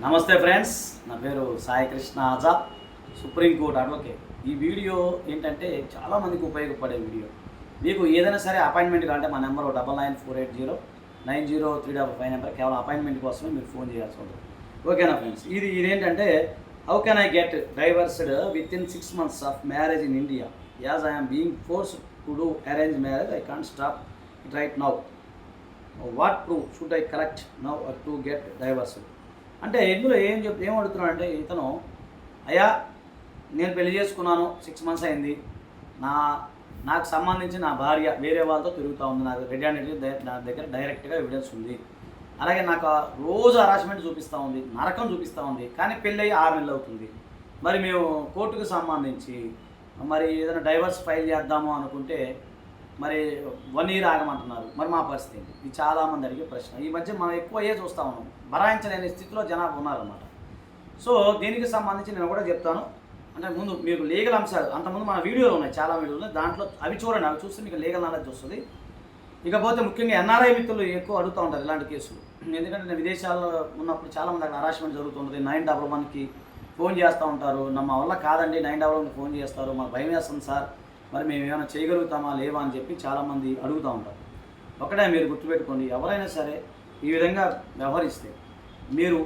నమస్తే ఫ్రెండ్స్, నా పేరు సాయి కృష్ణ ఆజాద్, సుప్రీంకోర్టు అడ్వకేట్. ఈ వీడియో ఏంటంటే చాలామందికి ఉపయోగపడే వీడియో. మీకు ఏదైనా సరే అపాయింట్మెంట్ కావాలంటే మా నెంబర్ 9948090355 నెంబర్. కేవలం అపాయింట్మెంట్ కోసమే మీరు ఫోన్ చేయాల్సి ఉంటుంది. ఓకేనా ఫ్రెండ్స్? ఇదేంటంటే how can I get divorced with in 6 months of marriage in India as I'm being forced to do arrange marriage. I can't stop it right now. What proof should I collect now to get divorced? అంటే ఇందులో ఏం అడుగుతున్నాడు అంటే ఇతను, అయ్యా నేను పెళ్లి చేసుకున్నాను, 6 months అయింది, నాకు సంబంధించి నా భార్య వేరే వాళ్ళతో తిరుగుతూ ఉంది, నాకు రెడీ అనేది నా దగ్గర డైరెక్ట్గా ఎవిడెన్స్ ఉంది, అలాగే నాకు రోజు హరాస్మెంట్ చూపిస్తూ ఉంది, నరకం చూపిస్తూ ఉంది, కానీ పెళ్ళి అయ్యి 6 నెలలు అవుతుంది. మరి మేము కోర్టుకు సంబంధించి మరి ఏదైనా డైవర్స్ ఫైల్ చేద్దాము అనుకుంటే మరి 1 year ఆగమంటున్నారు. మరి మా పరిస్థితి ఏంటి? ఇది చాలామంది అడిగే ప్రశ్న. ఈ మధ్య మనం ఎక్కువ చూస్తూ ఉన్నాం, భరాయించలేని స్థితిలో జనాభా ఉన్నారన్నమాట. సో దీనికి సంబంధించి నేను కూడా చెప్తాను. అంటే ముందు మీకు లీగల్ అంశాలు అంతకుముందు మన వీడియోలు ఉన్నాయి, చాలా వీడియోలు ఉన్నాయి, దాంట్లో అవి చూడండి. అవి చూస్తే మీకు లీగల్ నాలెడ్జ్ వస్తుంది. ఇకపోతే ముఖ్యంగా ఎన్ఆర్ఐ మిత్రులు ఎక్కువ అడుగుతూ ఉంటారు ఇలాంటి కేసులు. ఎందుకంటే నేను విదేశాల్లో ఉన్నప్పుడు చాలామంది అక్కడ హరాస్మెంట్ జరుగుతుంటుంది. 911కి ఫోన్ చేస్తూ ఉంటారు. మా వల్ల కాదండి, 911కి ఫోన్ చేస్తారు, మాకు భయం వేస్తుంది సార్, మరి మేము ఏమైనా చేయగలుగుతామా లేవా అని చెప్పి చాలామంది అడుగుతూ ఉంటారు. ఒకటే మీరు గుర్తుపెట్టుకోండి, ఎవరైనా సరే ఈ విధంగా వ్యవహరిస్తే మీరు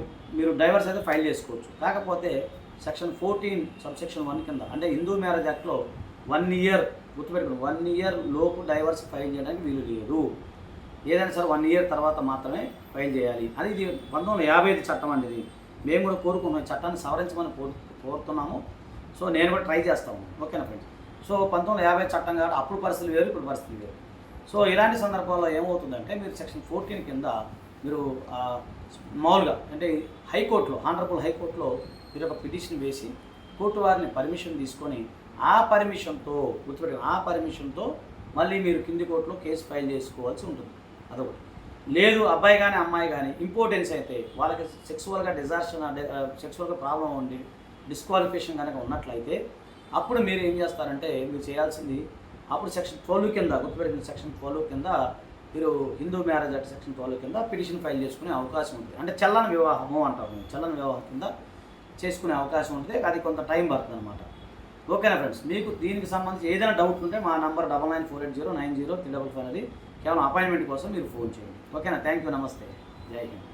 డైవర్స్ అయితే ఫైల్ చేసుకోవచ్చు. కాకపోతే సెక్షన్ 14 సబ్సెక్షన్ 1 కింద, అంటే హిందూ మ్యారేజ్ యాక్ట్లో 1 year గుర్తుపెట్టుకోండి, 1 year లోపు డైవర్స్ ఫైల్ చేయడానికి వీలు లేదు. ఏదైనా సరే 1 year తర్వాత మాత్రమే ఫైల్ చేయాలి. అది ఇది 1955 చట్టం అండి. ఇది మేము కూడా కోరుకున్నాం, చట్టాన్ని సవరించమని కోరుతున్నాము. సో నేను కూడా ట్రై చేస్తాము. ఓకేనా ఫ్రెండ్స్? సో 1950 చట్టం కాబట్టి అప్పుడు పరిస్థితులు వేరు, ఇప్పుడు పరిస్థితులు వేరు. సో ఇలాంటి సందర్భాల్లో ఏమవుతుందంటే మీరు సెక్షన్ 14 కింద మీరు మామూలుగా అంటే హైకోర్టులో, ఆనరబుల్ హైకోర్టులో మీరు ఒక పిటిషన్ వేసి కోర్టు వారిని పర్మిషన్ తీసుకొని ఆ పర్మిషన్తో మళ్ళీ మీరు కింది కోర్టులో కేసు ఫైల్ చేసుకోవాల్సి ఉంటుంది. అదొకటి. లేదు అబ్బాయి కానీ అమ్మాయి కానీ ఇంపార్టెన్స్ అయితే వాళ్ళకి సెక్సువల్గా ప్రాబ్లం ఉండి డిస్క్వాలిఫికేషన్ కనుక ఉన్నట్లయితే అప్పుడు మీరు ఏం చేస్తారంటే మీరు చేయాల్సింది అప్పుడు సెక్షన్ 12 కింద గుర్తుపెట్టిన సెక్షన్ 12 కింద మీరు హిందూ మ్యారేజ్ యాక్ట్ సెక్షన్ 12 కింద పిటిషన్ ఫైల్ చేసుకునే అవకాశం ఉంది. అంటే చల్లన వివాహము అంటాము, చల్లన వివాహం కింద చేసుకునే అవకాశం ఉంటుంది. అది కొంత టైం పడుతుంది అనమాట. ఓకేనా ఫ్రెండ్స్? మీకు దీనికి సంబంధించి ఏదైనా డౌట్ ఉంటే మా నంబర్ 9948090355 అనేది కేవలం అపాయింట్మెంట్ కోసం మీరు ఫోన్ చేయండి. ఓకేనా? థ్యాంక్ యూ, నమస్తే, జై హింద్.